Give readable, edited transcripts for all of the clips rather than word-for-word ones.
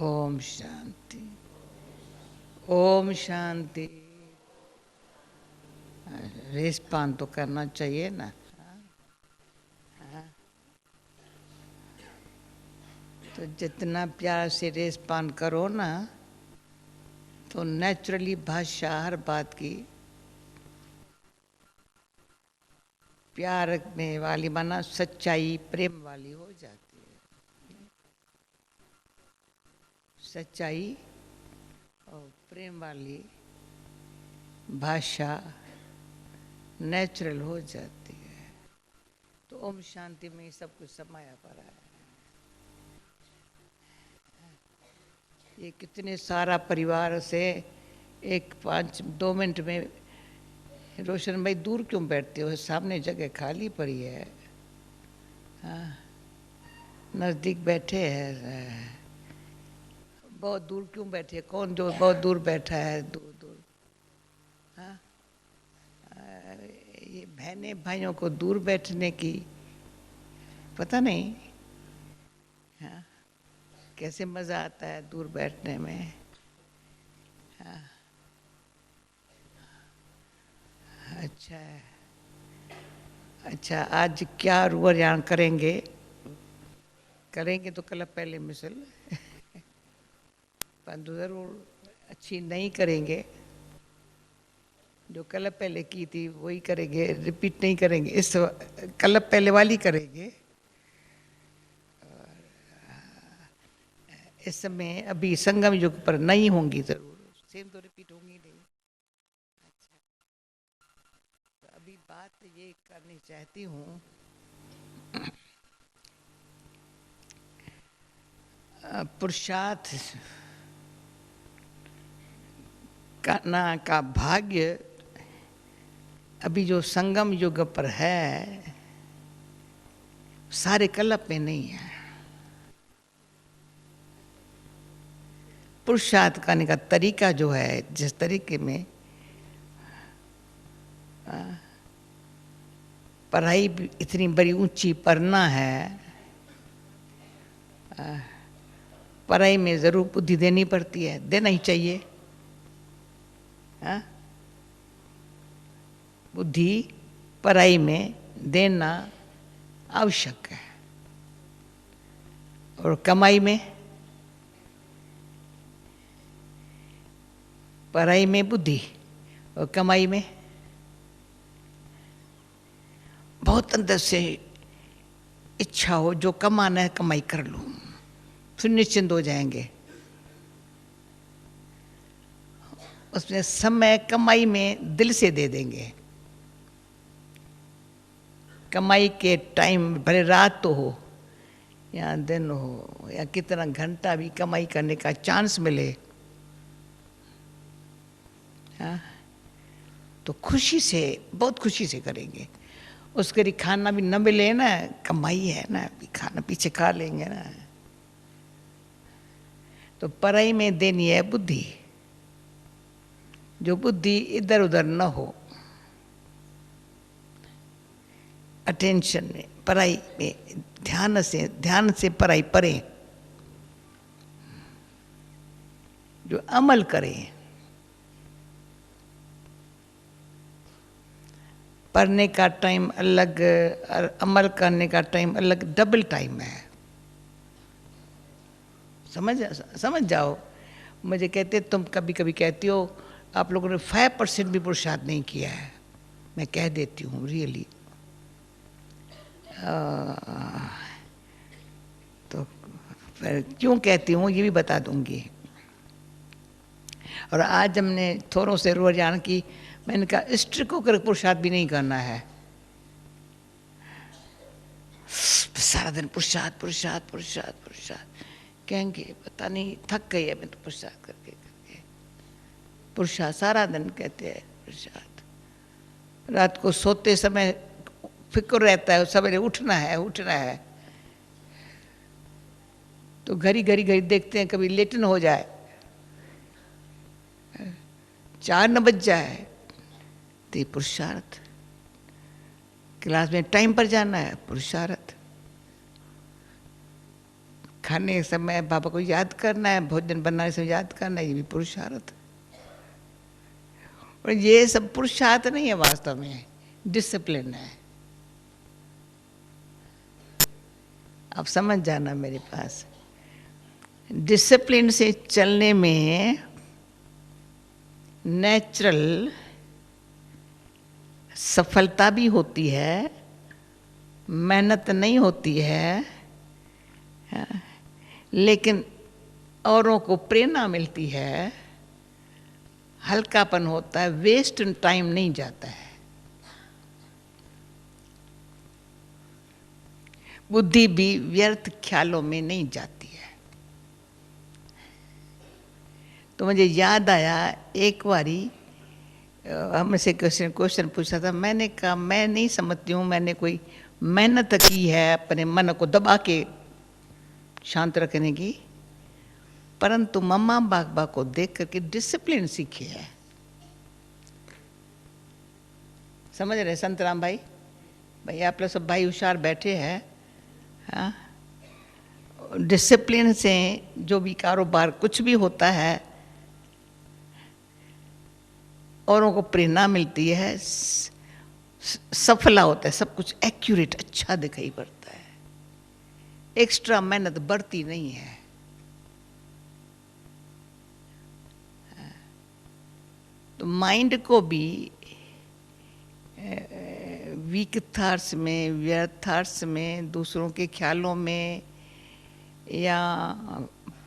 Om Shanti. Om Shanti. Race पान तो करना चाहिए ना। तो जितना प्यार से रेस पान करो ना, तो नेचुरली भाषा हर बात की प्यार में वाली माना सच्चाई प्रेम वाली हो जाती है। सच्चाई और प्रेम वाली भाषा नेचुरल हो जाती है। तो ओम शांति में सब कुछ समाया पड़ा है। ये कितने सारा परिवार से एक 2 मिनट में रोशन भाई दूर क्यों बैठते हो, सामने जगह खाली पड़ी है। हाँ, नज़दीक बैठे हैं, बहुत दूर क्यों बैठे? कौन जो बहुत दूर बैठा है? दूर दूर। हाँ, ये बहने भाइयों को दूर बैठने की पता नहीं। हाँ, कैसे मज़ा आता है दूर बैठने में। हाँ, अच्छा है। अच्छा, आज क्या रुआन करेंगे? करेंगे तो कल पहले मिसल पर ज़रूर अच्छी नहीं करेंगे। जो कल पहले की थी वही करेंगे, रिपीट नहीं करेंगे। इस कल पहले वाली करेंगे। इस समय अभी संगम युग पर नहीं होंगी, जरूर सेम तो रिपीट होंगी नहीं। अच्छा, तो अभी बात ये करनी चाहती हूँ, पुरुषार्थ करना का भाग्य अभी जो संगम युग पर है, सारे कल्प में नहीं है। पुरुषार्थ करने का तरीका जो है, जिस तरीके में पढ़ाई इतनी बड़ी ऊंची पढ़ना है, पढ़ाई में ज़रूर बुद्धि देनी पड़ती है, देना ही चाहिए। बुद्धि पढ़ाई में देना आवश्यक है। और कमाई में, पढ़ाई में बुद्धि और कमाई में बहुत अंदर से इच्छा हो, जो कमाना है कमाई कर लूँ, फिर निश्चिंत हो जाएंगे। उसमें समय कमाई में दिल से दे देंगे। कमाई के टाइम भले रात तो हो या दिन हो या कितना घंटा भी कमाई करने का चांस मिले, हाँ, तो खुशी से, बहुत खुशी से करेंगे। उसके लिए खाना भी न मिले ना, कमाई है ना, खाना पीछे खा लेंगे ना। तो पढ़ाई में देनी है बुद्धि, जो बुद्धि इधर उधर न हो, अटेंशन में, पढ़ाई में ध्यान से पढ़ाई पढ़ें, जो अमल करें। पढ़ने का टाइम अलग और अमल करने का टाइम अलग, डबल टाइम है। समझ जाओ। मुझे कहते तुम कभी कभी कहती हो आप लोगों ने 5% भी पुरुषार्थ नहीं किया है। मैं कह देती हूँ रियली। तो फिर क्यों कहती हूँ ये भी बता दूंगी। और आज हमने थोड़ों से रुझान की, मैंने कहा स्ट्रिक होकर पुरुषार्थ भी नहीं करना है। सारा दिन पुरुषार्थ पुरुषार्थ पुरुषार्थ पुरुषार्थ कहेंगे, पता नहीं थक गई है मैं तो पुरुषार्थ करके करके। पुरुषार्थ सारा दिन कहते हैं पुरुषार्थ। रात को सोते समय फिक्र रहता है सवेरे उठना है उठना है, तो घड़ी देखते हैं कभी लेट न हो जाए, 4 न बज जाए। तो ये पुरुषार्थ। क्लास में टाइम पर जाना है, पुरुषार्थ। खाने समय बाबा को याद करना है, भोजन बनाने से याद करना है, ये भी पुरुषार्थ। और ये सब पुरुषार्थ नहीं है, वास्तव में डिसिप्लिन है। आप समझ जाना मेरे पास। डिसिप्लिन से चलने में नेचुरल सफलता भी होती है, मेहनत नहीं होती है, लेकिन औरों को प्रेरणा मिलती है, हल्कापन होता है, वेस्ट टाइम नहीं जाता है, बुद्धि भी व्यर्थ ख्यालों में नहीं जाती है। तो मुझे याद आया एक बारी हमसे क्वेश्चन पूछा था, मैंने कहा मैं नहीं समझती हूँ मैंने कोई मेहनत की है अपने मन को दबा के शांत रखने की, परंतु मम्मा बाबा को देख करके डिसिप्लिन सीखे है। समझ रहे संतराम भाई? भाई आप लोग सब भाई होशियार बैठे हैं। हाँ, डिसिप्लिन से जो भी कारोबार कुछ भी होता है, औरों को प्रेरणा मिलती है, सफला होता है, सब कुछ एक्यूरेट अच्छा दिखाई पड़ता है, एक्स्ट्रा मेहनत बढ़ती नहीं है। तो माइंड को भी वीक थॉट्स में, व्यर्थ थॉट्स में, दूसरों के ख्यालों में या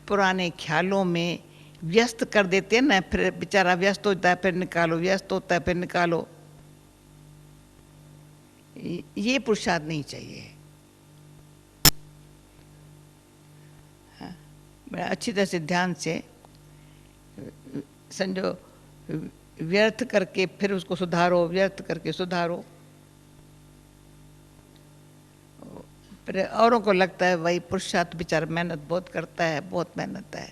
पुराने ख्यालों में व्यस्त कर देते हैं ना, फिर बेचारा व्यस्त होता है फिर निकालो, व्यस्त होता है फिर निकालो। ये पुरुषार्थ नहीं चाहिए। हाँ, बड़ा अच्छी तरह से ध्यान से समझो, व्यर्थ करके फिर उसको सुधारो, व्यर्थ करके सुधारो। फिर औरों को लगता है भाई पुरुषार्थ बेचारा मेहनत बहुत करता है, बहुत मेहनत है,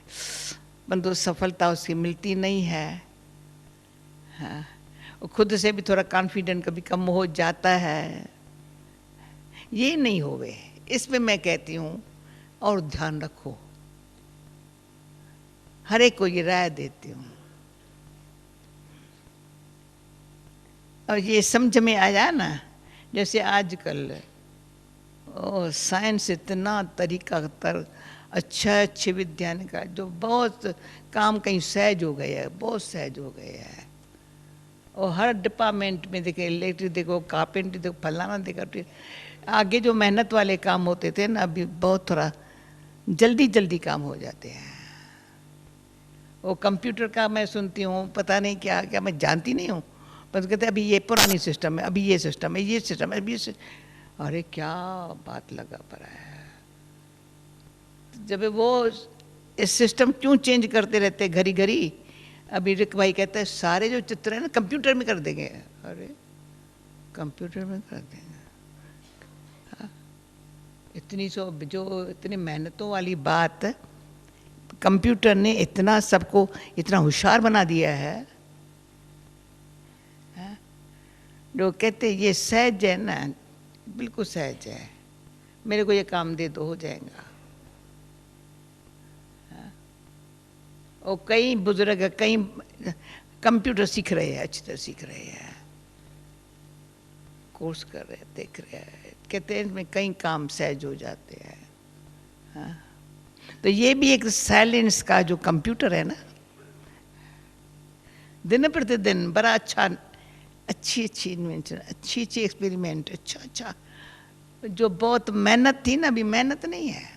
परंतु सफलता उसकी मिलती नहीं है। हाँ, खुद से भी थोड़ा कॉन्फिडेंट कभी कम हो जाता है। ये नहीं होवे, इसमें मैं कहती हूँ और ध्यान रखो, हर एक को ये राय देती हूँ। और ये समझ में आया ना, जैसे आजकल साइंस इतना तरीका तर अच्छे विज्ञान का, जो बहुत काम कहीं सहज हो गया है, बहुत सहज हो गया है। और हर डिपार्टमेंट में देखे, इलेक्ट्रिक देखो, कारपेंटर देखो, फलाना देखो, आगे जो मेहनत वाले काम होते थे ना, अभी बहुत थोड़ा जल्दी काम हो जाते हैं। वो कंप्यूटर का मैं सुनती हूँ, पता नहीं क्या क्या, मैं जानती नहीं हूँ, पर कहते हैं अभी ये पुरानी सिस्टम है, अभी ये सिस्टम है, ये सिस्टम है, अभी ये सिस्टम। अरे क्या बात लगा पड़ा है। जब वो इस सिस्टम क्यों चेंज करते रहते घड़ी घड़ी। अभी रिक भाई कहते हैं सारे जो चित्र है ना कंप्यूटर में कर देंगे। अरे कंप्यूटर में कर देंगे? हाँ? इतनी मेहनतों वाली बात कंप्यूटर ने इतना सबको इतना होशियार बना दिया है। हाँ? जो कहते ये सहज है ना, बिल्कुल सहज है, मेरे को ये काम दे दो हो जाएगा। और कई बुजुर्ग कई कंप्यूटर सीख रहे हैं, अच्छी तरह सीख रहे हैं, कोर्स कर रहे हैं, देख रहे हैं, कहते हैं इसमें कई काम सहज हो जाते हैं। हाँ? तो ये भी एक साइलेंस का जो कंप्यूटर है ना, दिन प्रतिदिन बड़ा अच्छी इन्वेंशन, अच्छी एक्सपेरिमेंट, अच्छा जो बहुत मेहनत थी ना, अभी मेहनत नहीं है।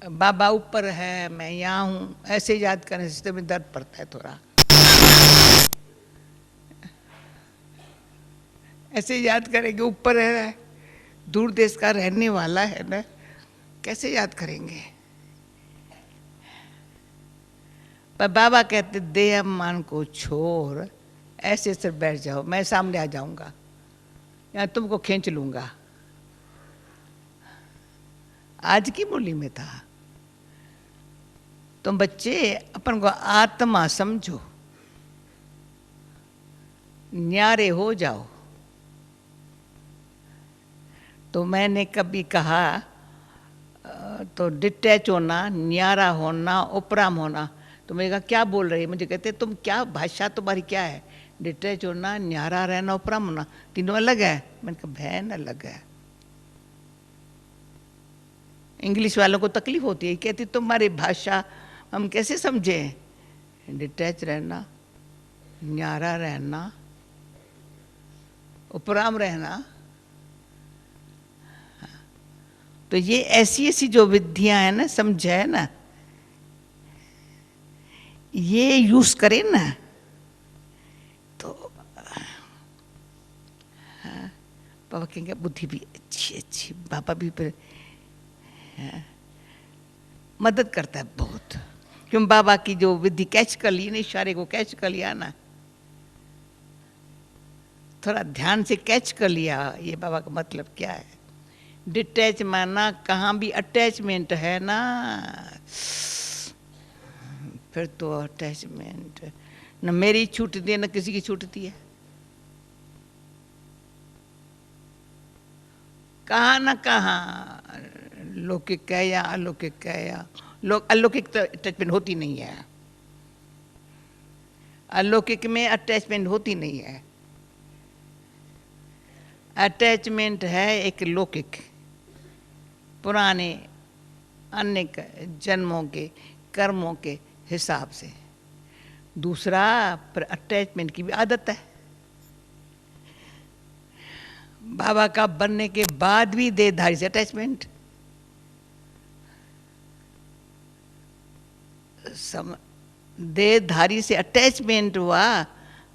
बाबा ऊपर है, मैं यहाँ हूँ, ऐसे याद करने से में दर्द पड़ता है थोड़ा। ऐसे याद करेंगे ऊपर है, दूर देश का रहने वाला है ना, कैसे याद करेंगे। पर बाबा कहते देह मान को छोड़, ऐसे सिर्फ बैठ जाओ, मैं सामने आ जाऊंगा या तुमको खींच लूंगा। आज की बोली में था, तुम बच्चे अपन को आत्मा समझो, न्यारे हो जाओ, तो मैंने कभी कहा तो डिटैच होना, न्यारा होना, उपराम होना, तो मैंने कहा क्या बोल रही है? मुझे कहते तुम क्या भाषा तुम्हारी क्या है? डिटैच होना, न्यारा रहना, उपराम होना, तीनों अलग है। मैंने कहा बहन अलग है। इंग्लिश वालों को तकलीफ होती है, कहती तुम्हारी भाषा हम कैसे समझें? डिटैच रहना, न्यारा रहना, उपराम रहना। तो ये ऐसी ऐसी जो विधियां है ना, समझे है ना, ये यूज करें ना तो हाँ, पापा कहेंगे बुद्धि भी अच्छी अच्छी, पापा भी पर मदद करता है बहुत। क्यों? बाबा की जो विधि कैच कर ली ना, इशारे को कैच कर लिया ना, थोड़ा ध्यान से कैच कर लिया ये बाबा का मतलब क्या है। डिटैच माना कहाँ भी अटैचमेंट है ना, फिर तो अटैचमेंट न मेरी छूटती है न किसी की छूटती है। कहाँ न कहाँ लौकिक है या अलौकिक है, या अलौकिक तो अटैचमेंट होती नहीं है, अलौकिक में अटैचमेंट होती नहीं है। अटैचमेंट है एक लौकिक, पुराने अनेक जन्मों के कर्मों के हिसाब से। दूसरा पर अटैचमेंट की भी आदत है। बाबा का बनने के बाद भी देहधारी से अटैचमेंट, देहधारी से अटैचमेंट हुआ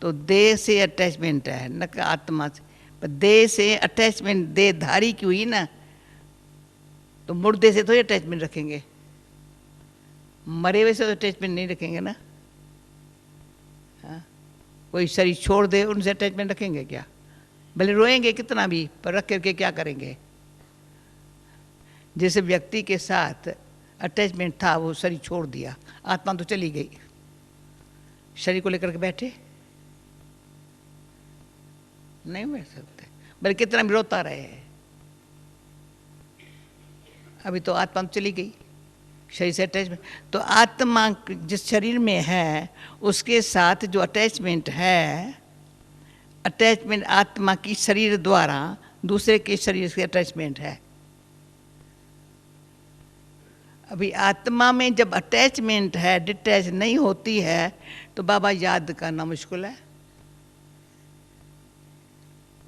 तो देह से अटैचमेंट है न कि आत्मा से। पर देह से अटैचमेंट देहधारी की हुई ना, तो मुर्दे से थोड़ी अटैचमेंट रखेंगे, मरे हुए से तो अटैचमेंट नहीं रखेंगे ना। हाँ? कोई शरीर छोड़ दे उनसे अटैचमेंट रखेंगे क्या? भले रोएंगे कितना भी, पर रख करके क्या करेंगे? जिस व्यक्ति के साथ अटैचमेंट था वो शरीर छोड़ दिया, आत्मा तो चली गई, शरीर को लेकर के बैठे नहीं बैठ सकते, भले कितना भी रोता रहे, अभी तो आत्मा तो चली गई, शरीर से अटैचमेंट। तो आत्मा जिस शरीर में है उसके साथ जो अटैचमेंट है, अटैचमेंट आत्मा की शरीर द्वारा दूसरे के शरीर से अटैचमेंट है। अभी आत्मा में जब अटैचमेंट है, डिटैच नहीं होती है, तो बाबा याद करना मुश्किल है।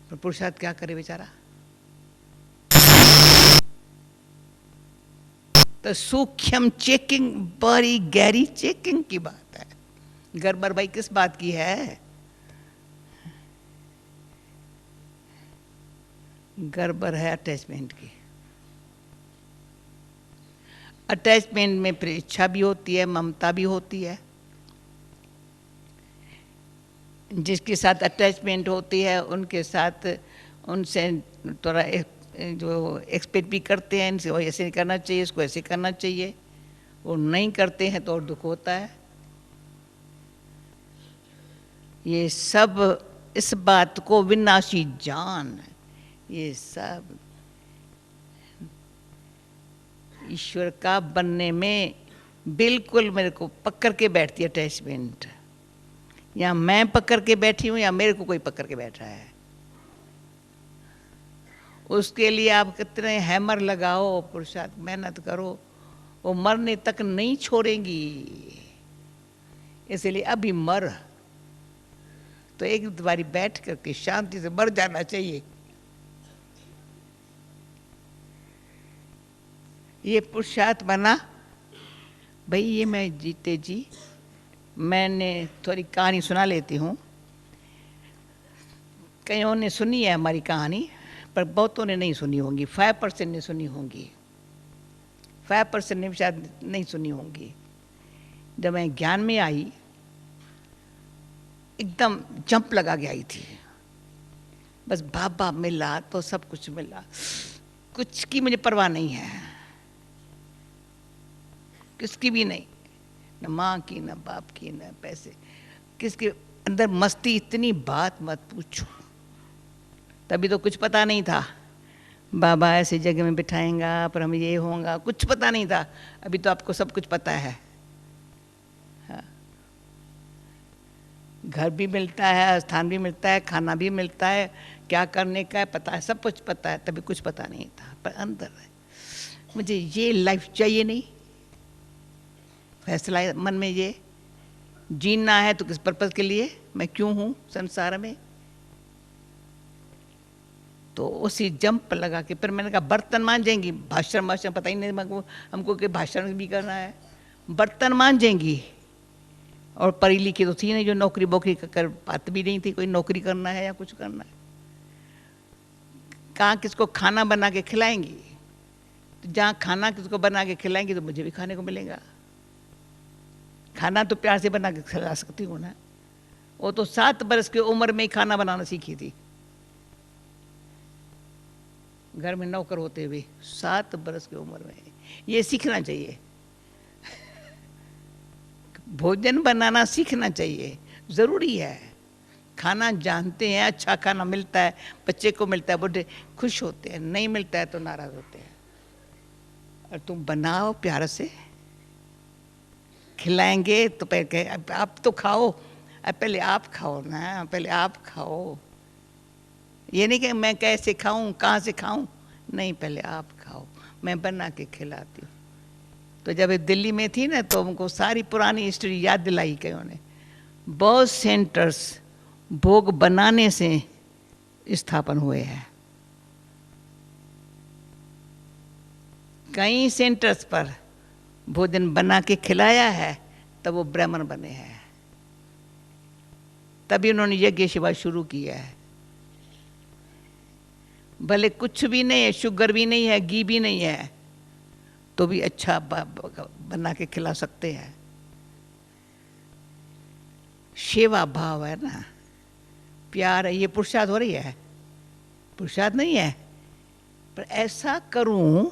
पर पुरुषार्थ क्या करे बेचारा? तो सूक्ष्म चेकिंग, बड़ी गहरी चेकिंग की बात है। गड़बड़ भाई किस बात की है? गड़बड़ है अटैचमेंट की। अटैचमेंट में फिर इच्छा भी होती है, ममता भी होती है। जिसके साथ अटैचमेंट होती है उनके साथ, उनसे थोड़ा जो एक्सपेक्ट भी करते हैं, इनसे वो ऐसे नहीं करना चाहिए, इसको ऐसे करना चाहिए, वो नहीं करते हैं तो और दुख होता है। ये सब इस बात को विनाशी जान, ये सब ईश्वर का बनने में बिल्कुल मेरे को पकड़ के बैठती है अटैचमेंट। या मैं पकड़ के बैठी हूँ या मेरे को कोई पकड़ के बैठ रहा है। उसके लिए आप कितने हैमर लगाओ, पुरुषार्थ मेहनत करो, वो मरने तक नहीं छोड़ेंगी। इसलिए अभी मर तो एक बारी बैठ करके शांति से मर जाना चाहिए। ये पुरुषार्थ बना भाई। ये मैं जीते जी मैंने थोड़ी कहानी सुना लेती हूँ। कईयों ने सुनी है हमारी कहानी, पर बहुतों ने नहीं सुनी होंगी। 5% ने सुनी होंगी, 5% ने शायद नहीं सुनी होंगी। जब मैं ज्ञान में आई एकदम जंप लगा के आई थी। बस बाबा मिला तो सब कुछ मिला, कुछ की मुझे परवाह नहीं है, किसकी भी नहीं, न माँ की, न बाप की, न पैसे किसके। अंदर मस्ती इतनी, बात मत पूछो। तभी तो कुछ पता नहीं था, बाबा ऐसी जगह में बिठाएंगा, पर हम ये होगा, कुछ पता नहीं था। अभी तो आपको सब कुछ पता है। हाँ, घर भी मिलता है, स्थान भी मिलता है, खाना भी मिलता है, क्या करने का है पता है, सब कुछ पता है। तभी कुछ पता नहीं था, पर अंदर है मुझे ये लाइफ चाहिए नहीं। फैसला है मन में, ये जीना है तो किस पर्पज़ के लिए, मैं क्यों हूँ संसार में। तो उसी जंप लगा के फिर मैंने कहा बर्तन मांजेंगी, भाषण भाषण पता ही नहीं हमको कि भाषण भी करना है। बर्तन मांजेंगी, और पढ़ी लिखी तो थी नहीं जो नौकरी बोकरी कर बात भी नहीं थी, कोई नौकरी करना है या कुछ करना है। कहाँ किसको खाना बना के खिलाएंगी, तो जहाँ खाना किसको बना के खिलाएंगी तो मुझे भी खाने को मिलेगा। खाना तो प्यार से बना के खिला सकती हूँ ना। वो तो 7 बरस की उम्र में ही खाना बनाना सीखी थी, घर में नौकर होते हुए 7 बरस की उम्र में। ये सीखना चाहिए, भोजन बनाना सीखना चाहिए, ज़रूरी है। खाना जानते हैं, अच्छा खाना मिलता है, बच्चे को मिलता है, बूढ़े खुश होते हैं, नहीं मिलता है तो नाराज़ होते हैं। और तुम बनाओ प्यार से, खिलाएंगे तो पहले आप तो खाओ, पहले आप खाओ ना, पहले आप खाओ। ये नहीं कि मैं कैसे खाऊं, कहाँ से खाऊं, नहीं, पहले आप खाओ, मैं बना के खिलाती हूँ। तो जब दिल्ली में थी ना तो उनको सारी पुरानी हिस्ट्री याद दिलाई कि उन्होंने बहुत सेंटर्स भोग बनाने से स्थापन हुए हैं। कई सेंटर्स पर भोजन बना के खिलाया है, तब वो ब्राह्मण बने हैं, तभी उन्होंने यज्ञ सेवा शुरू किया है। भले कुछ भी नहीं है, शुगर भी नहीं है, घी भी नहीं है, तो भी अच्छा बना के खिला सकते हैं। सेवा भाव है ना, प्यार है। ये पुरुषार्थ हो रही है, पुरुषार्थ नहीं है, पर ऐसा करूं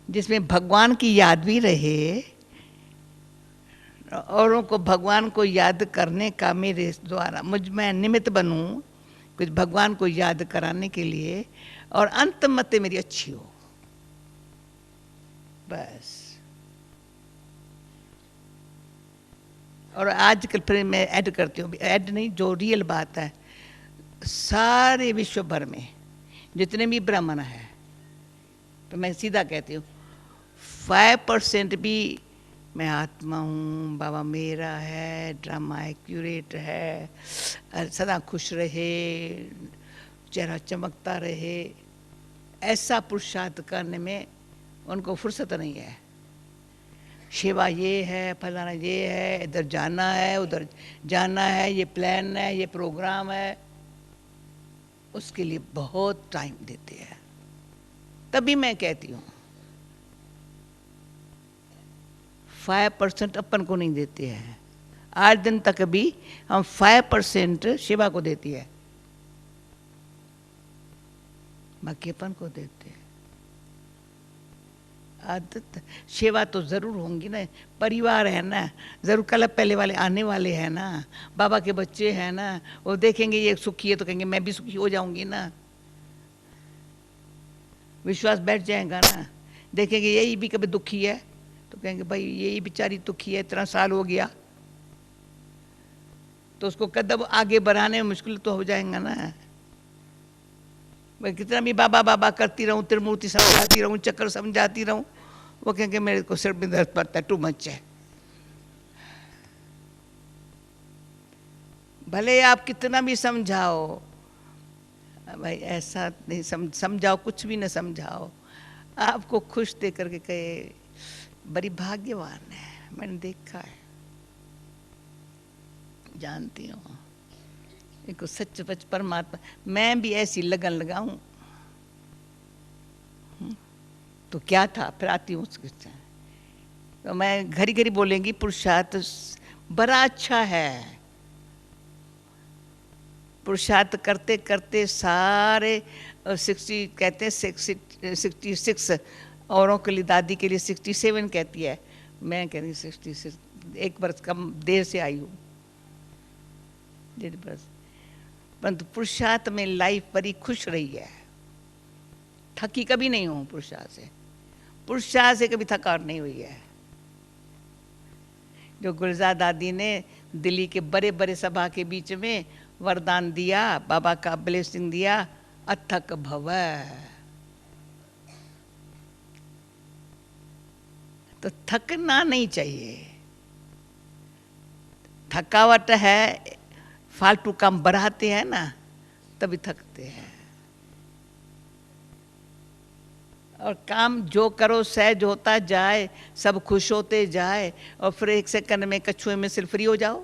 जिसमें भगवान की याद भी रहे, औरों को भगवान को याद करने का मेरे द्वारा मैं निमित्त बनूं, कुछ भगवान को याद कराने के लिए, और अंत मत मेरी अच्छी हो, बस। और आजकल फिर मैं ऐड करती हूँ, ऐड नहीं, जो रियल बात है, सारे विश्व भर में जितने भी ब्राह्मण है, तो मैं सीधा कहती हूँ 5% भी मैं आत्मा हूँ, बाबा मेरा है, ड्रामा एक्यूरेट है, सदा खुश रहे, चेहरा चमकता रहे, ऐसा पुरुषार्थ करने में उनको फुर्सत नहीं है। सेवा ये है, फलाना ये है, इधर जाना है, उधर जाना है, ये प्लान है, ये प्रोग्राम है, उसके लिए बहुत टाइम देते हैं। तभी मैं कहती हूँ 5% अपन को नहीं देते हैं। आज दिन तक भी हम 5% सेवा को देती है, बाकी अपन को देते हैं। आदत सेवा तो ज़रूर होंगी ना, परिवार है ना, ज़रूर कल पहले वाले आने वाले हैं ना, बाबा के बच्चे हैं ना, वो देखेंगे ये सुखी है तो कहेंगे मैं भी सुखी हो जाऊंगी ना, विश्वास बैठ जाएगा ना। देखेंगे यही भी कभी दुखी है तो कहेंगे भाई यही बेचारी दुखी है, इतना साल हो गया, तो उसको कदम आगे बढ़ाने में मुश्किल तो हो जाएगा ना। मैं कितना भी बाबा बाबा करती रहूं, त्रिमूर्ति समझाती रहूं, चक्कर समझाती रहूं, वो कहेंगे मेरे को सिर में दर्द पड़ता है, टू मच है। भले आप कितना भी समझाओ, भाई ऐसा नहीं समझाओ, कुछ भी न समझाओ, आपको खुश दे करके कहे बड़ी भाग्यवान है, मैंने देखा है, जानती हूँ, एक सच सच परमात्मा। मैं भी ऐसी लगन लगाऊं तो क्या था, फिर आती हूँ उसके साथ, तो मैं घड़ी घड़ी बोलेंगी पुरुषार्थ बड़ा अच्छा है। पुरुषार्थ करते करते सारे 60 कहते हैं 66, औरों के लिए, दादी के लिए 67 कहती है, मैं कह रही 66, 1 वर्ष कम देर से आई हूँ, 1.5 वर्ष, परंतु पुरुषार्थ में लाइफ बड़ी खुश रही है। थकी कभी नहीं हूँ पुरुषार्थ से कभी थकावट नहीं हुई है। जो गुलजार दादी ने दिल्ली के बड़े बड़े सभा के बीच में वरदान दिया, बाबा का ब्लेसिंग दिया, अथक भव, तो थकना नहीं चाहिए। थकावट है, फालतू काम बढ़ाते हैं ना, तभी थकते हैं। और काम जो करो सहज होता जाए, सब खुश होते जाए, और फिर एक सेकंड में कछुए में सिर्फ फ्री हो जाओ।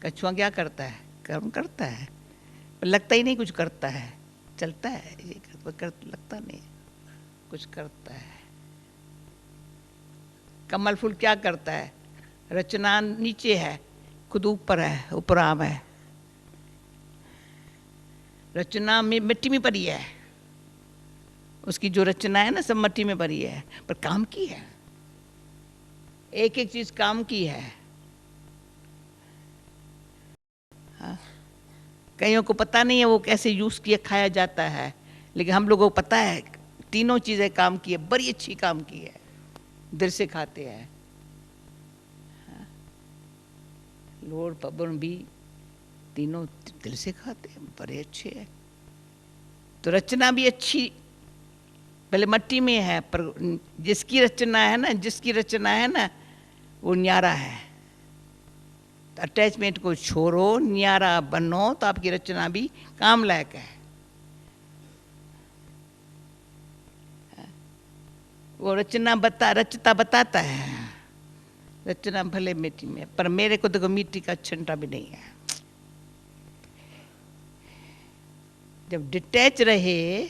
कछुआ क्या करता है? कर्म करता है, पर लगता ही नहीं कुछ करता है, चलता है ये लगता नहीं कुछ करता है। कमल फूल क्या करता है? रचना नीचे है, खुद ऊपर है, उपराम है। रचना में मिट्टी में पड़ी है, उसकी जो रचना है ना सब मिट्टी में पड़ी है, पर काम की है, एक एक चीज काम की है। हाँ? कईयों को पता नहीं है वो कैसे यूज किया खाया जाता है, लेकिन हम लोगों को पता है तीनों चीजें काम की है, बड़ी अच्छी काम की है, दिल से खाते हैं। हाँ? लोर पवन भी तीनों दिल से खाते हैं, बड़े अच्छे हैं। तो रचना भी अच्छी पहले मट्टी में है, पर जिसकी रचना है ना वो न्यारा है। तो अटैचमेंट को छोड़ो, न्यारा बनो, तो आपकी रचना भी काम लायक है। वो रचता बताता है, रचना भले मिट्टी में, पर मेरे को देखो मिट्टी का छंटा भी नहीं है। जब डिटैच रहे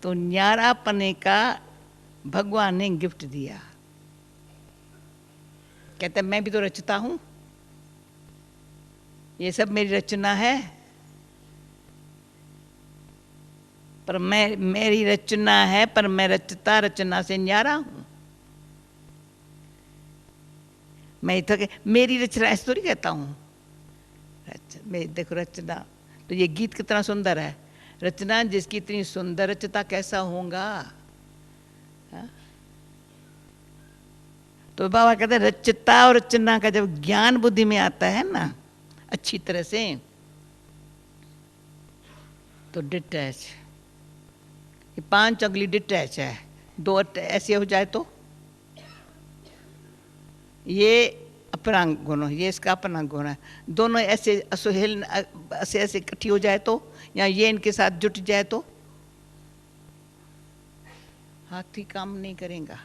तो न्यारा पने का भगवान ने गिफ्ट दिया। कहते मैं भी तो रचता हूं, ये सब मेरी रचना है, पर मेरी रचना है, पर मैं रचना से न्यारा हूं। मैं तो मेरी रचना ऐसे थोड़ी कहता हूं। देखो रचना, तो ये गीत कितना सुंदर है। रचना जिसकी इतनी सुंदर रचता कैसा होगा। तो बाबा कहते हैं रचता और रचना का जब ज्ञान बुद्धि में आता है ना अच्छी तरह से, तो डिटैच, ये 5 अगली डिटैच है, 2 ऐसे हो जाए तो ये अपना गुण है, ये इसका अपना गुण है, दोनों ऐसे असुहेल ऐसे इकट्ठी हो जाए तो, या ये इनके साथ जुट जाए तो हाथी काम नहीं करेगा।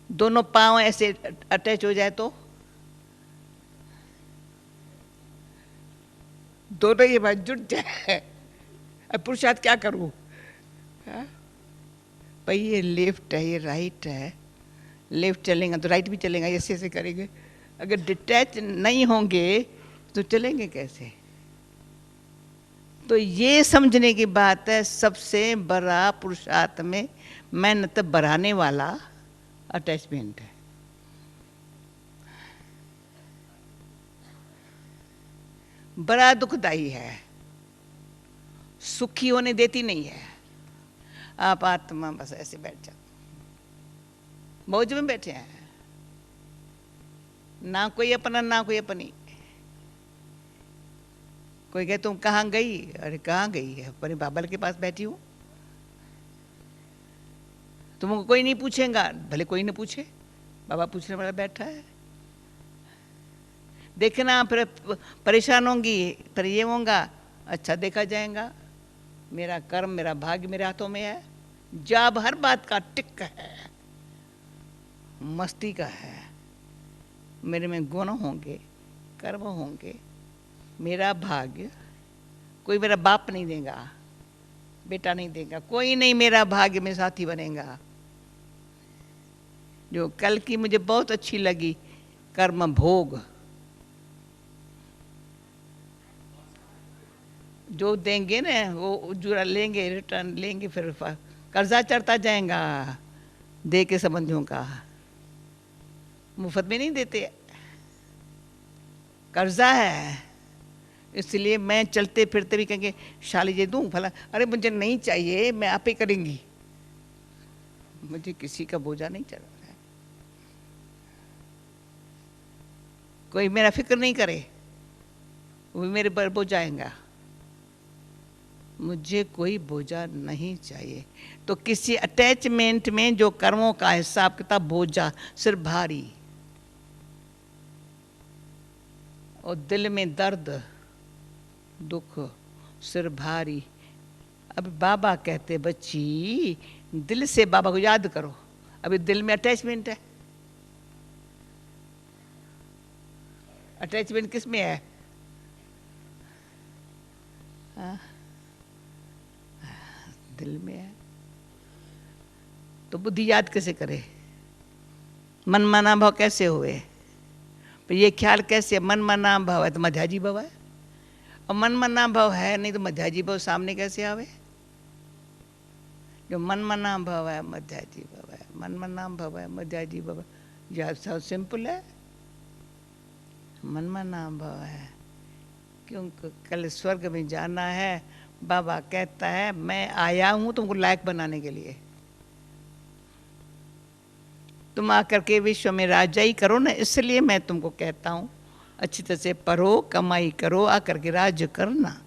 दोनों पांव ऐसे अटैच हो जाए तो, दोनों ये बात जुट जाए। अब पुरुषार्थ क्या करूं? भाई ये लेफ्ट है, ये राइट है, लेफ्ट चलेगा तो राइट भी चलेगा, ऐसे ऐसे करेंगे। अगर डिटैच नहीं होंगे तो चलेंगे कैसे? तो ये समझने की बात है, सबसे बड़ा पुरुषार्थ में मेहनत बढ़ाने वाला अटैचमेंट है। बड़ा दुखदाई है, सुखी होने देती नहीं है। आप आत्मा बस ऐसे बैठ जाओ, मौज में बैठे हैं, ना कोई अपना ना कोई अपनी। कोई कहे तुम कहाँ गई? अरे कहाँ गई है? अपने बाबा के पास बैठी हूँ। तुमको कोई नहीं पूछेगा, भले कोई नहीं पूछे, बाबा पूछने वाला बैठा है। देखना फिर परेशान होंगी, फिर ये होगा, अच्छा देखा जाएगा। मेरा कर्म मेरा भाग्य मेरे हाथों में है। जब हर बात का टिक है, मस्ती का है, मेरे में गुण होंगे, कर्म होंगे, मेरा भाग्य कोई मेरा बाप नहीं देगा, बेटा नहीं देगा, कोई नहीं मेरा भाग्य में साथी बनेगा। जो कल की मुझे बहुत अच्छी लगी, कर्म भोग, जो देंगे ना वो जुड़ा लेंगे, रिटर्न लेंगे, फिर कर्जा चढ़ता जाएगा दे के संबंधियों का, मुफ्त में नहीं देते। कर्जा है, इसलिए मैं चलते फिरते भी कहेंगे शाली जी दूँ भला, अरे मुझे नहीं चाहिए, मैं आप ही करेंगी, मुझे किसी का बोझा नहीं चढ़ा है। कोई मेरा फिक्र नहीं करे, वो मेरे पर बोझ आएगा, मुझे कोई बोझा नहीं चाहिए। तो किसी अटैचमेंट में जो कर्मों का हिसाब किताब बोझा, सिर भारी और दिल में दर्द दुख, सिर भारी। अब बाबा कहते बच्ची दिल से बाबा को याद करो, अभी दिल में अटैचमेंट है। अटैचमेंट किस में है? दिल में है। तो बुद्धि याद कैसे करे? मन मना भाव कैसे हुए? पर ये ख्याल कैसे, मन मना भाव है तो मध्याजी भाव है, और मन मना भाव है नहीं तो मध्याजी भाव सामने कैसे आवे? जो मन मना भाव है मध्याजी भाव है, मन मना भाव है मध्याजी भाव है, यह सब सिंपल है। मन मना भाव है क्योंकि कल स्वर्ग में जाना है। बाबा कहता है मैं आया हूं तुमको लायक बनाने के लिए, तुम आकर के विश्व में राजाई करो ना, इसलिए मैं तुमको कहता हूं अच्छी तरह से पढ़ो, कमाई करो, आकर के राज्य करना।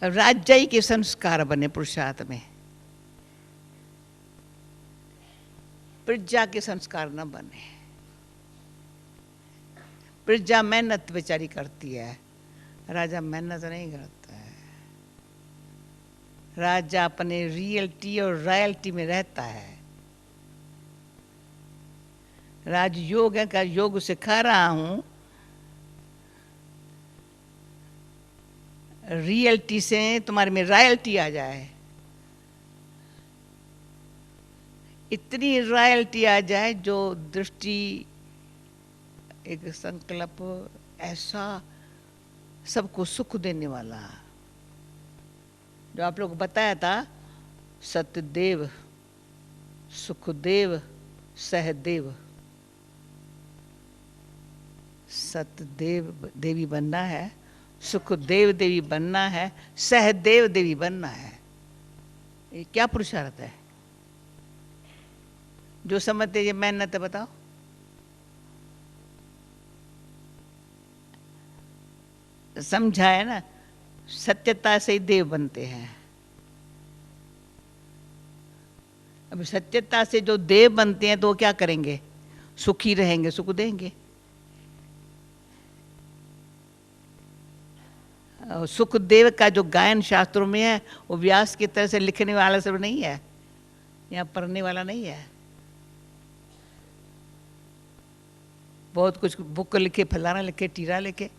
राजाई के संस्कार बने पुरुषार्थ में, प्रजा के संस्कार न बने। प्रजा मेहनत बेचारी करती है, राजा मेहनत नहीं करता है। राजा अपने रियलिटी और रॉयल्टी में रहता है। राजयोग का योग सिखा रहा हूं, रियलिटी से तुम्हारे में रॉयल्टी आ जाए, इतनी रॉयल्टी आ जाए जो दृष्टि एक संकल्प ऐसा सबको सुख देने वाला, जो आप लोग बताया था, सत्यदेव सुखदेव सहदेव। सत्यदेव देवी बनना है, सुखदेव देवी बनना है, सहदेव देवी बनना है। ये क्या पुरुषार्थ है? जो समझते ये मेहनत है बताओ। समझा है ना? सत्यता से ही देव बनते हैं। अब सत्यता से जो देव बनते हैं तो वो क्या करेंगे? सुखी रहेंगे, सुख देंगे। सुखदेव का जो गायन शास्त्रों में है वो व्यास की तरह से लिखने वाला सब नहीं है, यहाँ पढ़ने वाला नहीं है। बहुत कुछ बुक लिखे, फलाना लिखे, टीरा लिखे,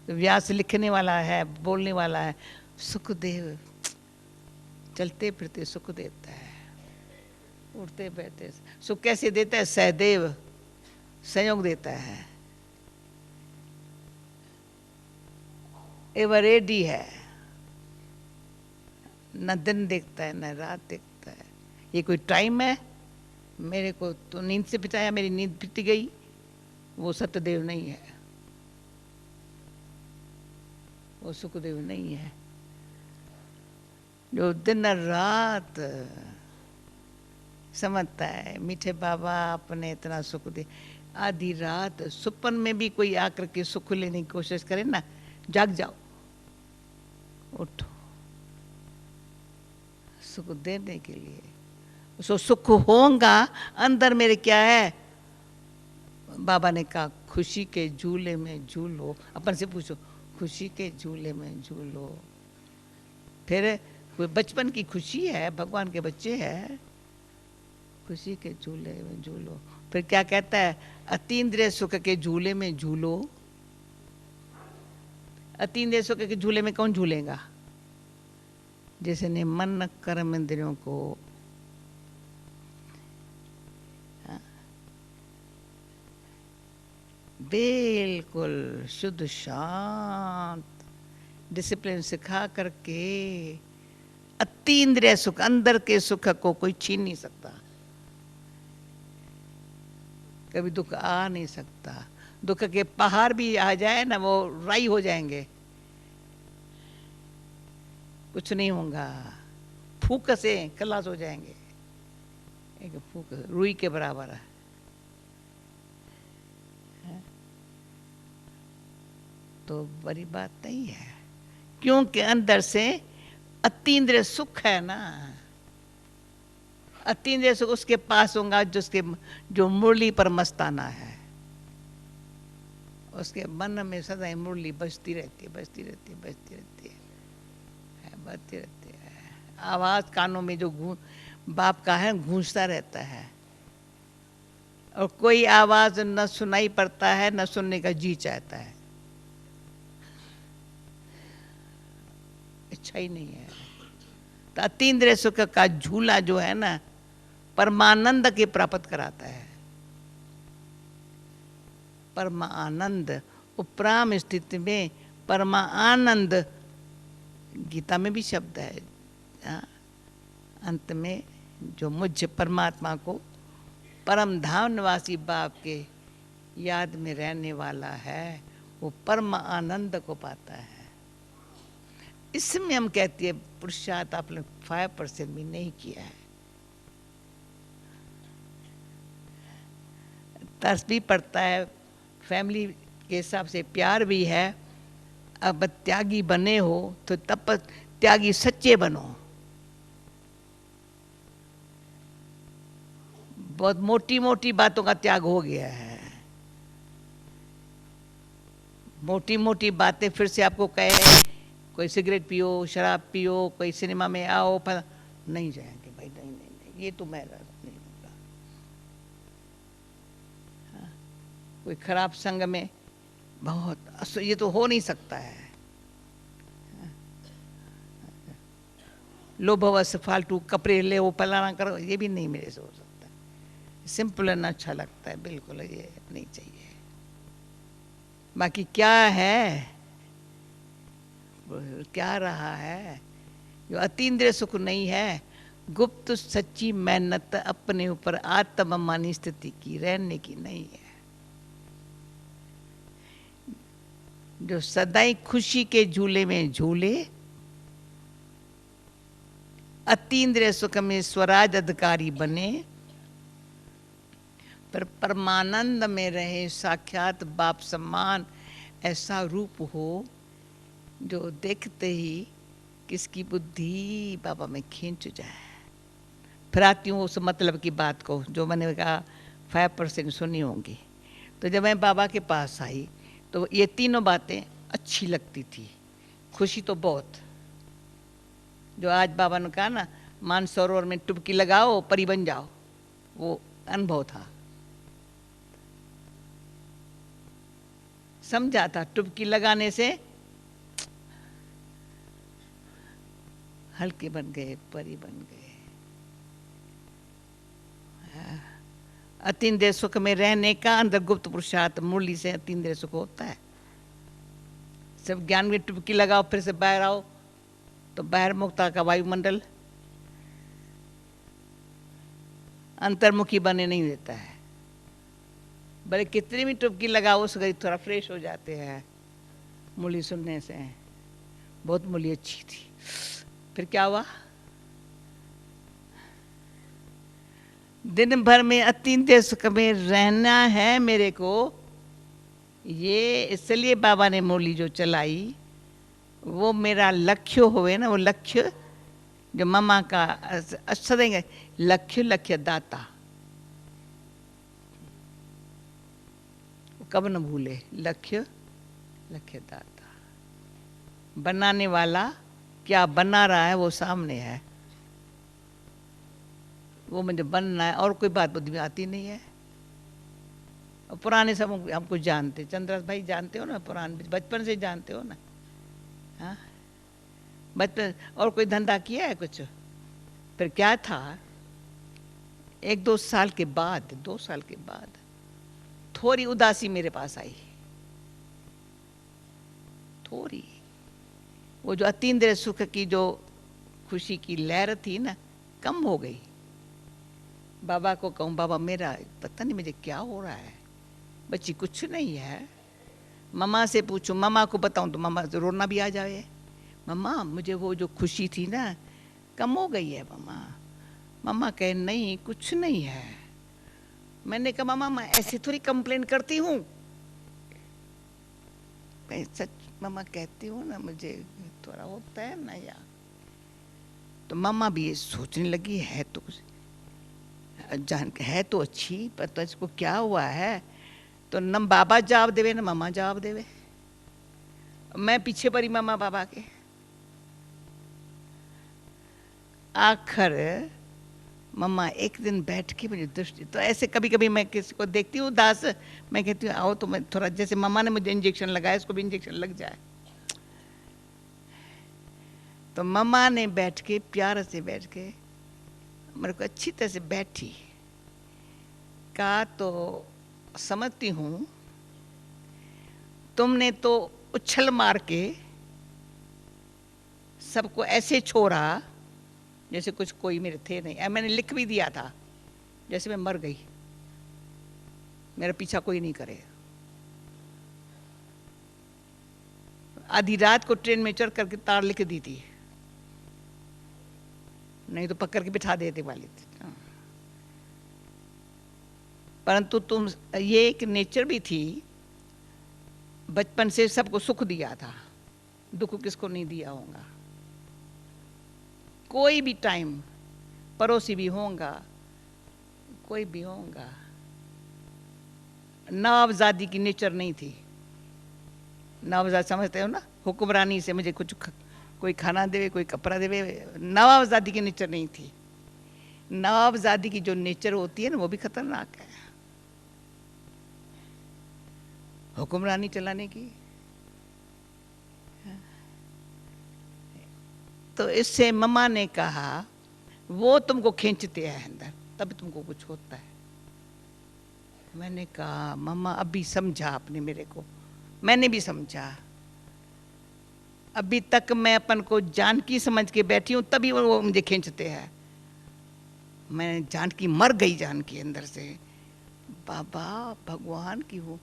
व्यास लिखने वाला है, बोलने वाला है। सुखदेव चलते फिरते सुख देता है, उठते बैठते सुख कैसे देता है? सहदेव संयोग देता है, एवर रेडी है, न दिन देखता है न रात देखता है। ये कोई टाइम है? मेरे को तो नींद से बिताया, मेरी नींद बीत गई, वो सत्यदेव नहीं है, वो सुखदेव नहीं है। जो दिन रात समझता है मीठे बाबा आपने इतना सुख दे, आधी रात सुपन में भी कोई आकर के सुख लेने की कोशिश करे ना, जाग जाओ, उठो, सुख देने के लिए। उसको सुख होगा अंदर मेरे क्या है? बाबा ने कहा खुशी के झूले में झूलो। अपन से पूछो, खुशी के झूले में झूलो। फिर कोई बचपन की खुशी है, भगवान के बच्चे हैं, खुशी के झूले में झूलो। फिर क्या कहता है? अतीन्द्रिय सुख के झूले में झूलो। अतीन्द्रिय सुख के झूले में कौन झूलेगा? जिसने मन कर्म इंद्रियों को बिल्कुल शुद्ध शांत डिसिप्लिन सिखा करके अतीन्द्रिय सुख, अंदर के सुख को कोई छीन नहीं सकता। कभी दुख आ नहीं सकता। दुख के पहाड़ भी आ जाए ना, वो राई हो जाएंगे, कुछ नहीं होगा, फूक से खलास हो जाएंगे। एक फूक रुई के बराबर है। तो बड़ी बात नहीं है, क्योंकि अंदर से अतीन्द्रिय सुख है ना। अतीन्द्रिय सुख उसके पास होगा जो मुरली पर मस्ताना है। उसके मन में सदा मुरली बजती रहती है, बजती रहती है, बजती रहती है, बजती रहती है। आवाज कानों में जो बाप का है गूंजता रहता है, और कोई आवाज न सुनाई पड़ता है, न सुनने का जी चाहता है, इच्छा ही नहीं है। तो अतीन्द्रिय सुख का झूला जो है ना, परमानंद के प्राप्त कराता है। परमा आनंद, उपराम स्थिति में परमा आनंद, गीता में भी शब्द है। अंत में जो मुझ परमात्मा को परम धाम निवासी बाप के याद में रहने वाला है, वो परम आनंद को पाता है। इसमें हम कहते हैं पुरुषार्थ आपने 5% भी नहीं किया है। तरस भी पड़ता है, फैमिली के हिसाब से प्यार भी है। अब त्यागी बने हो तो तब त्यागी सच्चे बनो। बहुत मोटी मोटी बातों का त्याग हो गया है। मोटी मोटी बातें फिर से आपको कहे कोई सिगरेट पियो, शराब पियो, कोई सिनेमा में आओ, पर नहीं जाएंगे भाई, नहीं नहीं नहीं, ये तो मैं नहीं होगा। हाँ, कोई खराब संग में बहुत, ये तो हो नहीं सकता है। लोभवश फालतू कपड़े ले वो फलाना करो, ये भी नहीं मेरे से हो सकता। सिंपल एंड अच्छा लगता है, बिल्कुल ये नहीं चाहिए। बाकी क्या है, क्या रहा है, जो अतीन्द्रिय सुख नहीं है, गुप्त सच्ची मेहनत अपने ऊपर आत्ममानी स्थिति की रहने की नहीं है। जो सदाई खुशी के झूले में झूले, अतीन्द्रिय सुख में स्वराज अधिकारी बने, पर परमानंद में रहे साक्षात बाप सम्मान ऐसा रूप हो जो देखते ही किसकी बुद्धि बाबा में खींच जाए। फिर आती हूँ उस मतलब की बात को जो मैंने कहा 5% सुनी होंगी। तो जब मैं बाबा के पास आई तो ये तीनों बातें अच्छी लगती थी, खुशी तो बहुत। जो आज बाबा ने कहा ना, मानसरोवर में टुबकी लगाओ परी बन जाओ, वो अनुभव था, समझा था। टुबकी लगाने से हल्के बन गए, परी बन गए। अतीन्द्रिय सुख में रहने का अंदर गुप्त पुरुषार्थ मुरली से अतीन्द्रिय सुख होता है। सब ज्ञान में टुबकी लगाओ, फिर से बाहर आओ तो बाहर मुक्ता का वायुमंडल अंतर्मुखी बने नहीं देता है। भले कितनी भी टुबकी लगाओ उस गई थोड़ा फ्रेश हो जाते हैं मूली सुनने से। बहुत मूली अच्छी थी। फिर क्या हुआ, दिन भर में अतीन्द्रिय सुख में रहना है मेरे को, ये इसलिए बाबा ने मूली जो चलाई वो मेरा लक्ष्य होवे ना। वो लक्ष्य जो मामा का अच्छा देंगे, लक्ष्य लक्ष्य दाता, कब न भूले, लक्ष्य लक्ष्य दाता। बनाने वाला क्या बना रहा है वो सामने है, वो मुझे बनना है, और कोई बात बुद्धि में आती नहीं है। और पुराने सब हमको जानते, चंद्रदास भाई जानते हो ना, पुराने बचपन से जानते हो ना। हाँ, बचपन और कोई धंधा किया है कुछ? फिर क्या था, 1-2 साल के बाद, 2 साल के बाद थोड़ी उदासी मेरे पास आई, थोड़ी। वो जो अतीन्द्रिय सुख की जो खुशी की लहर थी ना, कम हो गई। बाबा को कहूँ बाबा मेरा पता नहीं मुझे क्या हो रहा है, बच्ची कुछ नहीं है। मम्मा से पूछूं, मम्मा को बताऊं तो मम्मा से रोना भी आ जाए। मम्मा मुझे वो जो खुशी थी ना कम हो गई है मम्मा। मम्मा कहे नहीं कुछ नहीं है। मैंने कहा मम्मा मैं ऐसे थोड़ी कंप्लेन करती हूँ। सच मम्मा कहती हूँ ना, मुझे थोड़ा होता है ना यार। तो मम्मा भी ये सोचने लगी है तो जान है तो अच्छी, पर तो इसको क्या हुआ है। तो न बाबा जवाब देवे न मम्मा जवाब देवे। मैं पीछे पड़ी मम्मा बाबा के। आखिर मम्मा एक दिन बैठ के मुझे दृष्टि, तो ऐसे कभी कभी मैं किसी को देखती हूँ उदास, मैं कहती हूँ आओ तो मैं थोड़ा, जैसे मम्मा ने मुझे इंजेक्शन लगाया इसको भी इंजेक्शन लग जाए। तो मम्मा ने बैठ के प्यार से बैठ के मेरे को अच्छी तरह से बैठी, कहा तो समझती हूँ तुमने तो उछल मार के सबको ऐसे छोड़ा जैसे कुछ कोई मेरे थे नहीं। मैंने लिख भी दिया था जैसे मैं मर गई, मेरा पीछा कोई नहीं करे। आधी रात को ट्रेन में चढ़ करके तार लिख दी थी, नहीं तो पकड़ के बिठा देते वाली थी। परंतु तुम ये एक नेचर भी थी, बचपन से सबको सुख दिया था, दुख किसको नहीं दिया होगा। कोई भी टाइम पड़ोसी भी होगा, कोई भी होगा। नवाबजादी की नेचर नहीं थी। नवाबजाद समझते हो ना, हुक्मरानी से मुझे कुछ कोई खाना देवे, कोई कपड़ा देवे, नवाबजादी की नेचर नहीं थी। नवाबजादी की जो नेचर होती है ना वो भी खतरनाक है, हुक्मरानी चलाने की। तो इससे मम्मा ने कहा वो तुमको खींचते हैं अंदर, तब तुमको कुछ होता है। मैंने कहा मम्मा अभी समझा आपने मेरे को, मैंने भी समझा। अभी तक मैं अपन को जानकी समझ के बैठी हूँ, तभी वो मुझे खींचते हैं। मैं जानकी मर गई, जानकी अंदर से। बाबा भगवान की हूँ।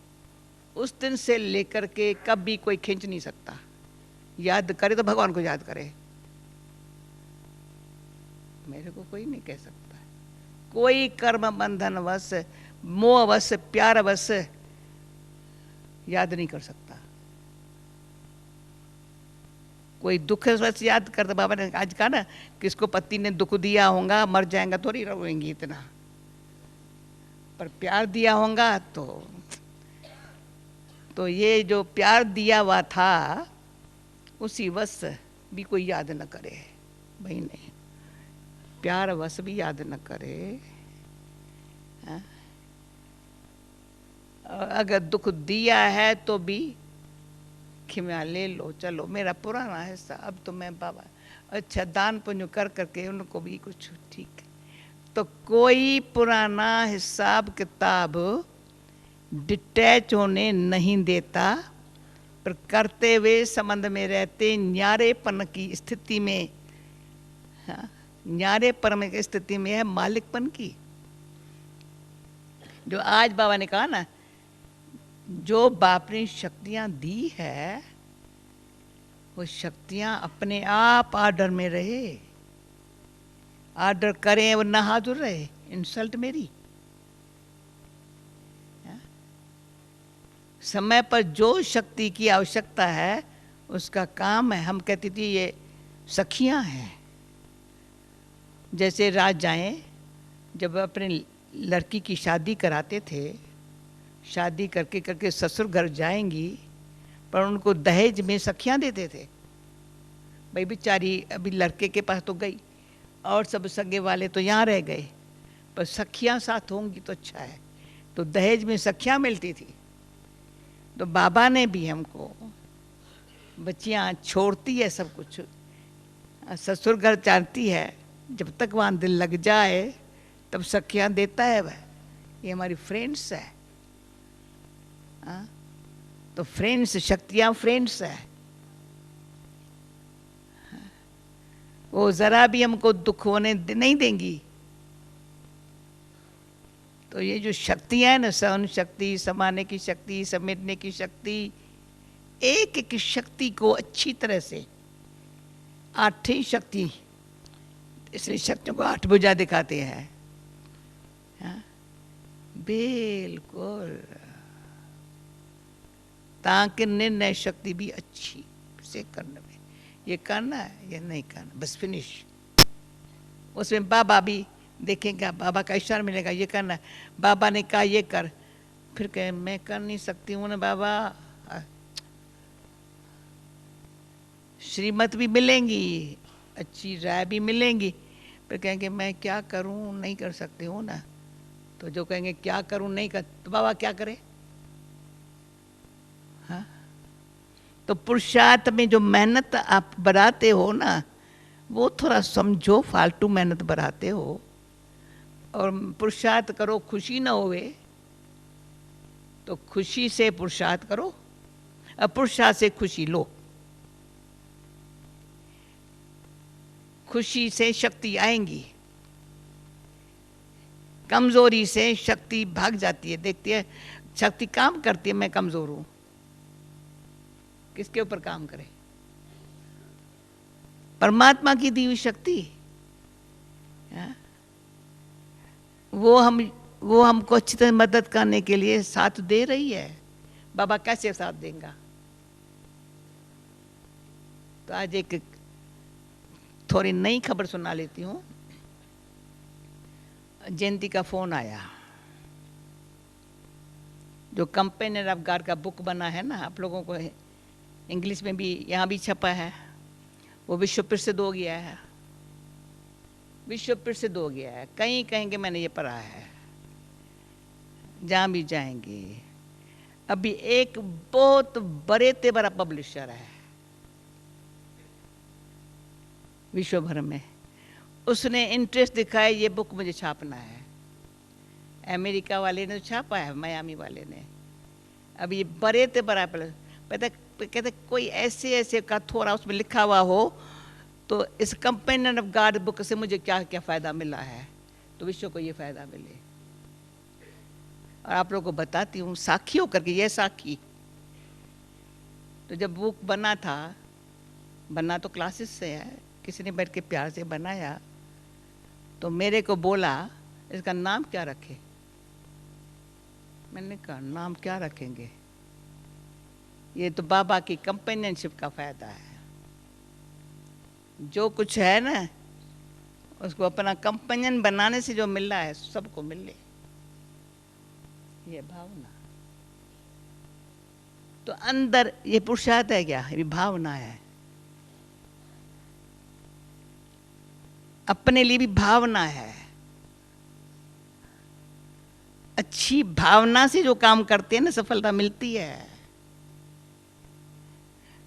उस दिन से लेकर के कभी कोई खींच नहीं सकता। याद करे तो भगवान को याद करे, मेरे को कोई नहीं कह सकता। कोई कर्म बंधन वश, मोह वश, प्यार वश याद नहीं कर सकता। कोई दुख वश याद करता। बाबा ने आज कहा ना, किसको पति ने दुख दिया होगा मर जाएगा थोड़ी रोएंगी इतना, पर प्यार दिया होगा तो ये जो प्यार दिया हुआ था उसी वश भी कोई याद न करे भाई, नहीं प्यार वश भी याद न करे। अगर दुख दिया है तो भी खिम्या ले लो, चलो मेरा पुराना हिस्सा, अब तो मैं बाबा अच्छा दान पुण्य कर करके उनको भी कुछ ठीक है। तो कोई पुराना हिसाब किताब डिटैच होने नहीं देता, पर करते हुए संबंध में रहते न्यारेपन की स्थिति में। हाँ, न्यारेपन की स्थिति में है मालिकपन की। जो आज बाबा ने कहा ना, जो बाप ने शक्तियां दी है वो शक्तियां अपने आप आर्डर में रहे, आर्डर करें वो ना हाजुर रहे, इंसल्ट मेरी। समय पर जो शक्ति की आवश्यकता है उसका काम है। हम कहती थी ये सखियां हैं। जैसे राजाएं जब अपने लड़की की शादी कराते थे, शादी करके करके ससुर घर जाएंगी, पर उनको दहेज में सखियां देते थे। भाई बेचारी अभी लड़के के पास तो गई और सब सगे वाले तो यहाँ रह गए, पर सखियां साथ होंगी तो अच्छा है। तो दहेज में सखियां मिलती थी। तो बाबा ने भी हमको, बच्चियां छोड़ती है सब कुछ, ससुर घर चाहती है, जब तक वहाँ दिल लग जाए तब सखियां देता है वह। ये हमारी फ्रेंड्स है। तो फ्रेंड्स, शक्तियां फ्रेंड्स है। वो जरा भी हमको दुख होने नहीं देंगी। तो ये जो शक्तियाँ हैं ना, सहन शक्ति, समाने की शक्ति, समेटने की शक्ति, एक एक शक्ति को अच्छी तरह से, 8 ही शक्ति, इसलिए शक्तियों को 8 भुजा दिखाते हैं। हाँ? बिल्कुल, ताकि निर्णय शक्ति भी अच्छी से करने में, ये करना है ये नहीं करना, बस फिनिश। उसमें बाबा भी देखेगा, बाबा का इशारा मिलेगा, ये करना है, बाबा ने कहा ये कर, फिर कहे मैं कर नहीं सकती हूँ ना बाबा। श्रीमत भी मिलेंगी, अच्छी राय भी मिलेंगी, फिर कहेंगे मैं क्या करूँ, नहीं कर सकती हूँ ना। तो जो कहेंगे क्या करूँ नहीं कर, तो बाबा क्या करे। हाँ, तो पुरुषार्थ में जो मेहनत आप बढ़ाते हो ना, वो थोड़ा समझो, फालतू मेहनत बढ़ाते हो। और पुरुषार्थ करो, खुशी ना होवे तो खुशी से पुरुषार्थ करो, और पुरुषार्थ से खुशी लो। खुशी से शक्ति आएंगी, कमजोरी से शक्ति भाग जाती है। देखती है शक्ति काम करती है, मैं कमजोर हूं, किसके ऊपर काम करे? परमात्मा की दी हुई शक्ति। वो हमको अच्छी तरह मदद करने के लिए साथ दे रही है। बाबा कैसे साथ देगा? तो आज एक थोड़ी नई खबर सुना लेती हूँ। जयंती का फोन आया, जो कंपेनियन ऑफ गॉड का बुक बना है ना, आप लोगों को इंग्लिश में भी यहाँ भी छपा है, वो विश्व प्रसिद्ध हो गया है, विश्व प्रसिद्ध हो गया है। कहीं कहेंगे मैंने ये पढ़ा है, जहाँ भी जाएंगे। अभी एक बहुत बड़े ते बड़ा पब्लिशर है विश्व भर में, उसने इंटरेस्ट दिखाया ये बुक मुझे छापना है। अमेरिका वाले ने छापा है, मियामी वाले ने। अब ये बड़े ते बड़ा कहते कोई ऐसे ऐसे का थोड़ा उसमें लिखा हुआ हो तो इस कंपेनियन ऑफ गॉड बुक से मुझे क्या क्या फ़ायदा मिला है, तो विश्व को ये फ़ायदा मिले। और आप लोगों को बताती हूँ साक्षी होकर के, ये साक्षी। तो जब बुक बना था, बना तो क्लासेस से है, किसी ने बैठ के प्यार से बनाया, तो मेरे को बोला इसका नाम क्या रखे। मैंने कहा नाम क्या रखेंगे, ये तो बाबा की कंपेनियनशिप का फ़ायदा है। जो कुछ है ना उसको अपना कंपेनियन बनाने से जो मिल रहा है सबको मिले, ये भावना। तो अंदर ये पुरुषार्थ है क्या? ये भावना है। अपने लिए भी भावना है। अच्छी भावना से जो काम करते हैं ना सफलता मिलती है।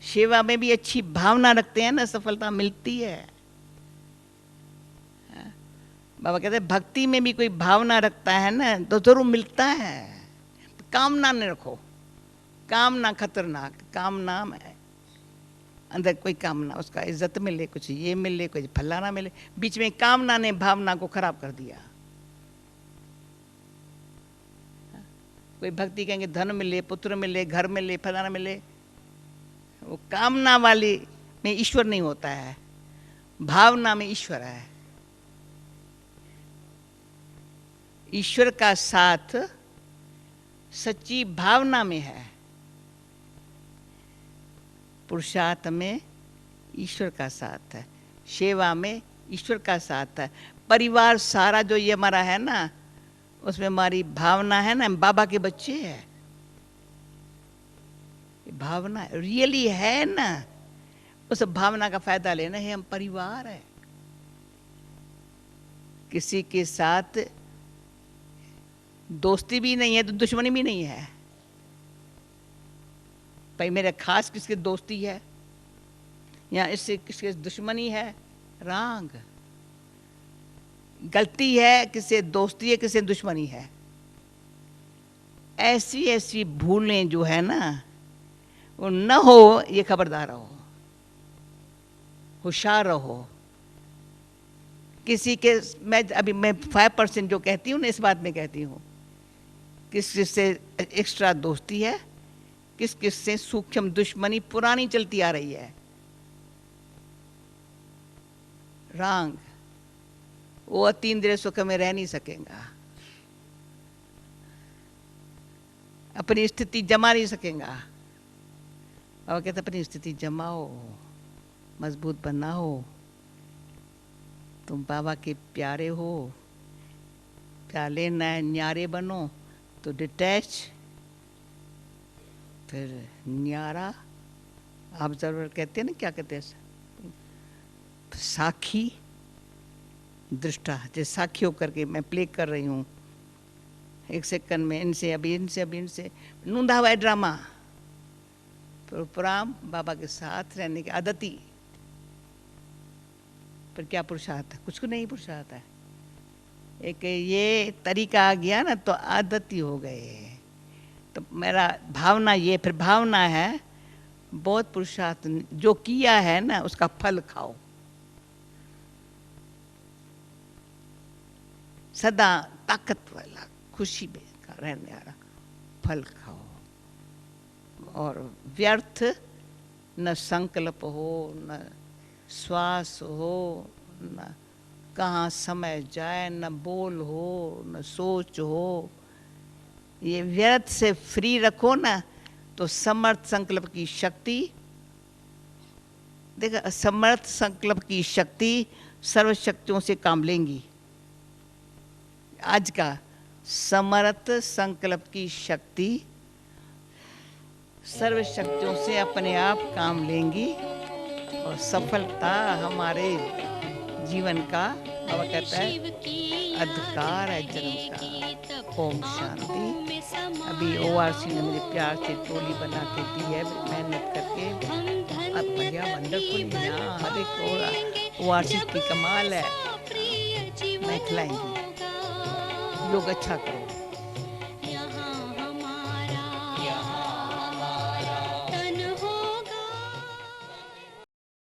सेवा में भी अच्छी भावना रखते हैं ना सफलता मिलती है। बाबा कहते हैं भक्ति में भी कोई भावना रखता है ना तो जरूर मिलता है। कामना नहीं रखो, कामना खतरनाक। कामना है अंदर कोई कामना, उसका इज्जत मिले, कुछ ये मिले, कुछ फलाना मिले, बीच में कामना ने भावना को खराब कर दिया। कोई भक्ति कहेंगे धन मिले, पुत्र मिले, घर मिले, फलाना मिले, वो कामना वाली में ईश्वर नहीं होता है, भावना में ईश्वर है। ईश्वर का साथ सच्ची भावना में है। पुरुषार्थ में ईश्वर का साथ है, सेवा में ईश्वर का साथ है। परिवार सारा जो ये हमारा है ना, उसमें हमारी भावना है ना, बाबा के बच्चे हैं। भावना रियली है ना, उस भावना का फायदा लेना है। हम परिवार है, किसी के साथ दोस्ती भी नहीं है तो दुश्मनी भी नहीं है। भाई मेरे खास किसके दोस्ती है या इससे किसके दुश्मनी है, रांग। गलती है किससे दोस्ती है, किससे दुश्मनी है। ऐसी ऐसी भूलें जो है ना वो न हो, ये खबरदार रहो, होशियार रहो। किसी के मैं 5% जो कहती हूँ ना, इस बात में कहती हूँ, किस किस से एक्स्ट्रा दोस्ती है, किस किस से सूक्ष्म दुश्मनी पुरानी चलती आ रही है। रंग वो अतीन्द्रिय सुख में रह नहीं सकेगा, अपनी स्थिति जमा नहीं सकेगा। और कहते अपनी स्थिति जमाओ, मजबूत बनाओ, तुम बाबा के प्यारे हो, प्याले न्यारे बनो तो डिटैच, फिर न्यारा ऑब्जर्वर कहते हैं ना, क्या कहते हैं, साखी दृष्टा। जैसे साखी होकर के मैं प्ले कर रही हूँ एक सेकंड में, इनसे अभी इनसे अभी इनसे नूंदा हुआ है ड्रामा, प्रोग्राम बाबा के साथ रहने की आदती। पर क्या पुरुषार्थ है? कुछ को नहीं पुरुषार्थ है। एक ये तरीका आ गया ना तो आदती हो गए। तो मेरा भावना ये, फिर भावना है बहुत पुरुषार्थ, जो किया है ना उसका फल खाओ, सदा ताकत वाला खुशी में रहने वाला फल खाओ। और व्यर्थ न संकल्प हो, न श्वास हो, न कहाँ समय जाए, न बोल हो, न सोच हो, ये व्यर्थ से फ्री रखो ना तो समर्थ संकल्प की शक्ति, देखो समर्थ संकल्प की शक्ति सर्व शक्तियों से काम लेंगी। आज का समर्थ संकल्प की शक्ति सर्व शक्तियों से अपने आप काम लेंगी और सफलता हमारे जीवन का, बाबा कहता है, अधिकार है जन्म का। ओम शांति। अभी ORC ने मुझे प्यार से टोली बना के दी है, मेहनत करके। अब बढ़िया वंडरफुल, यहाँ हर एक ORC की कमाल है। मैं खिलाएंगी। लोग अच्छा करो।